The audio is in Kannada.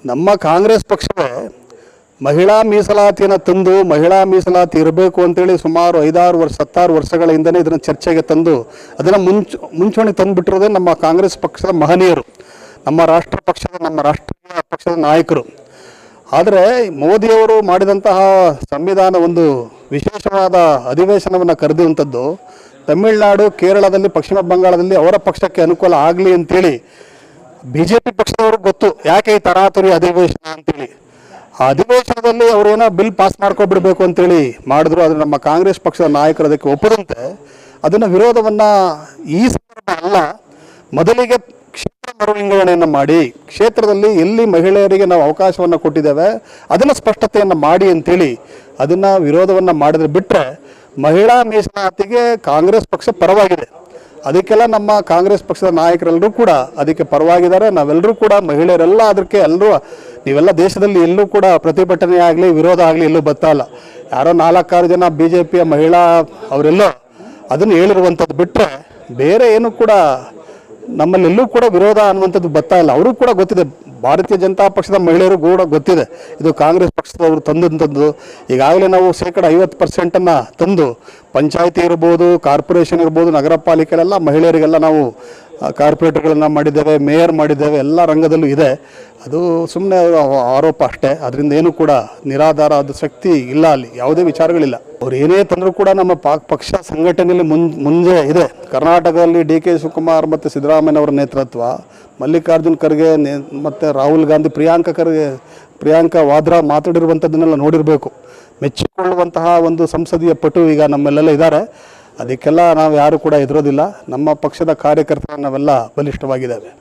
ನಮ್ಮ ಕಾಂಗ್ರೆಸ್ ಪಕ್ಷವೇ ಮಹಿಳಾ ಮೀಸಲಾತಿಯನ್ನು ತಂದು ಮಹಿಳಾ ಮೀಸಲಾತಿ ಇರಬೇಕು ಅಂತೇಳಿ ಸುಮಾರು 5-6 ವರ್ಷ 16 ವರ್ಷಗಳ ಹಿಂದನೇ ಇದನ್ನು ಚರ್ಚೆಗೆ ತಂದು ಅದನ್ನು ಮುಂಚೂಣಿ ತಂದುಬಿಟ್ಟಿರೋದೇ ನಮ್ಮ ಕಾಂಗ್ರೆಸ್ ಪಕ್ಷದ ಮಹನೀಯರು, ನಮ್ಮ ರಾಷ್ಟ್ರೀಯ ಪಕ್ಷದ ನಾಯಕರು. ಆದರೆ ಮೋದಿಯವರು ಮಾಡಿದಂತಹ ಸಂವಿಧಾನ ಒಂದು ವಿಶೇಷವಾದ ಅಧಿವೇಶನವನ್ನು ಕರೆದಿರುವಂಥದ್ದು ತಮಿಳುನಾಡು, ಕೇರಳದಲ್ಲಿ, ಪಶ್ಚಿಮ ಬಂಗಾಳದಲ್ಲಿ ಅವರ ಪಕ್ಷಕ್ಕೆ ಅನುಕೂಲ ಆಗಲಿ ಅಂತೇಳಿ BJP ಪಕ್ಷದವ್ರಿಗೆ ಗೊತ್ತು ಯಾಕೆ ಈ ತರಾತುರಿ ಅಧಿವೇಶನ ಅಂತೇಳಿ. ಆ ಅಧಿವೇಶನದಲ್ಲಿ ಅವರೇನೋ ಬಿಲ್ ಪಾಸ್ ಮಾಡ್ಕೊಬಿಡ್ಬೇಕು ಅಂತೇಳಿ ಮಾಡಿದ್ರು. ಆದರೆ ನಮ್ಮ ಕಾಂಗ್ರೆಸ್ ಪಕ್ಷದ ನಾಯಕರು ಅದಕ್ಕೆ ಒಪ್ಪದಂತೆ ಅದನ್ನು ವಿರೋಧವನ್ನು ಈ ಸಂದರ್ಭ ಅಲ್ಲ, ಮೊದಲಿಗೆ ಕ್ಷೇತ್ರ ಮರುವಿಂಗಡಣೆಯನ್ನು ಮಾಡಿ ಕ್ಷೇತ್ರದಲ್ಲಿ ಎಲ್ಲಿ ಮಹಿಳೆಯರಿಗೆ ನಾವು ಅವಕಾಶವನ್ನು ಕೊಟ್ಟಿದ್ದೇವೆ ಅದನ್ನು ಸ್ಪಷ್ಟತೆಯನ್ನು ಮಾಡಿ ಅಂತೇಳಿ ಅದನ್ನು ವಿರೋಧವನ್ನು ಮಾಡಿದ್ರೆ ಬಿಟ್ಟರೆ ಮಹಿಳಾ ಮೀಸಲಾತಿಗೆ ಕಾಂಗ್ರೆಸ್ ಪಕ್ಷ ಪರವಾಗಿದೆ. ಅದಕ್ಕೆಲ್ಲ ನಮ್ಮ ಕಾಂಗ್ರೆಸ್ ಪಕ್ಷದ ನಾಯಕರೆಲ್ಲರೂ ಕೂಡ ಅದಕ್ಕೆ ಪರವಾಗಿದ್ದಾರೆ. ನಾವೆಲ್ಲರೂ ಕೂಡ ಮಹಿಳೆಯರೆಲ್ಲ ಅದಕ್ಕೆ ಎಲ್ಲರೂ ನೀವೆಲ್ಲ ದೇಶದಲ್ಲಿ ಎಲ್ಲೂ ಕೂಡ ಪ್ರತಿಭಟನೆ ಆಗಲಿ ವಿರೋಧ ಆಗಲಿ ಎಲ್ಲೂ ಬರ್ತಾ ಇಲ್ಲ. ಯಾರೋ 4-6 ಜನ BJPಯ ಮಹಿಳಾ ಅವರೆಲ್ಲೋ ಅದನ್ನು ಹೇಳಿರುವಂಥದ್ದು ಬಿಟ್ಟರೆ ಬೇರೆ ಏನು ಕೂಡ ನಮ್ಮಲ್ಲೆಲ್ಲೂ ಕೂಡ ವಿರೋಧ ಅನ್ನುವಂಥದ್ದು ಬರ್ತಾ ಇಲ್ಲ. ಅವರು ಕೂಡ ಗೊತ್ತಿದೆ, ಭಾರತೀಯ ಜನತಾ ಪಕ್ಷದ ಮಹಿಳೆಯರು ಕೂಡ ಗೊತ್ತಿದೆ ಇದು ಕಾಂಗ್ರೆಸ್ ಪಕ್ಷದವರು ತಂದಂಥದ್ದು. ಈಗಾಗಲೇ ನಾವು 50% ತಂದು ಪಂಚಾಯಿತಿ ಇರ್ಬೋದು, ಕಾರ್ಪೊರೇಷನ್ ಇರ್ಬೋದು, ನಗರ ಪಾಲಿಕೆಲೆಲ್ಲ ಮಹಿಳೆಯರಿಗೆಲ್ಲ ನಾವು ಕಾರ್ಪೊರೇಟರ್ಗಳನ್ನು ಮಾಡಿದ್ದೇವೆ, ಮೇಯರ್ ಮಾಡಿದ್ದೇವೆ, ಎಲ್ಲ ರಂಗದಲ್ಲೂ ಇದೆ. ಅದು ಸುಮ್ಮನೆ ಆರೋಪ ಅಷ್ಟೇ, ಅದರಿಂದ ಏನು ಕೂಡ ನಿರಾಧಾರ ಅದು ಶಕ್ತಿ ಇಲ್ಲ, ಅಲ್ಲಿ ಯಾವುದೇ ವಿಚಾರಗಳಿಲ್ಲ. ಅವ್ರು ಏನೇ ತಂದರೂ ಕೂಡ ನಮ್ಮ ಪಕ್ಷ ಸಂಘಟನೆಯಲ್ಲಿ ಮುಂದೆ ಇದೆ. ಕರ್ನಾಟಕದಲ್ಲಿ DK ಶಿವಕುಮಾರ್ ಮತ್ತು ಸಿದ್ದರಾಮಯ್ಯನವರ ನೇತೃತ್ವ, ಮಲ್ಲಿಕಾರ್ಜುನ್ ಖರ್ಗೆ ಮತ್ತು ರಾಹುಲ್ ಗಾಂಧಿ, ಪ್ರಿಯಾಂಕಾ ವಾದ್ರಾ ಮಾತಾಡಿರುವಂಥದ್ದನ್ನೆಲ್ಲ ನೋಡಿರಬೇಕು. ಮೆಚ್ಚಿಕೊಳ್ಳುವಂತಹ ಒಂದು ಸಂಸದೀಯ ಪಟು ಈಗ ನಮ್ಮಲ್ಲೆಲ್ಲ ಇದ್ದಾರೆ. ಅದಕ್ಕೆಲ್ಲ ನಾವು ಯಾರು ಕೂಡ ಹೆದರೋದಿಲ್ಲ. ನಮ್ಮ ಪಕ್ಷದ ಕಾರ್ಯಕರ್ತರು ನಾವೆಲ್ಲ ಬಲಿಷ್ಠವಾಗಿದ್ದೇವೆ.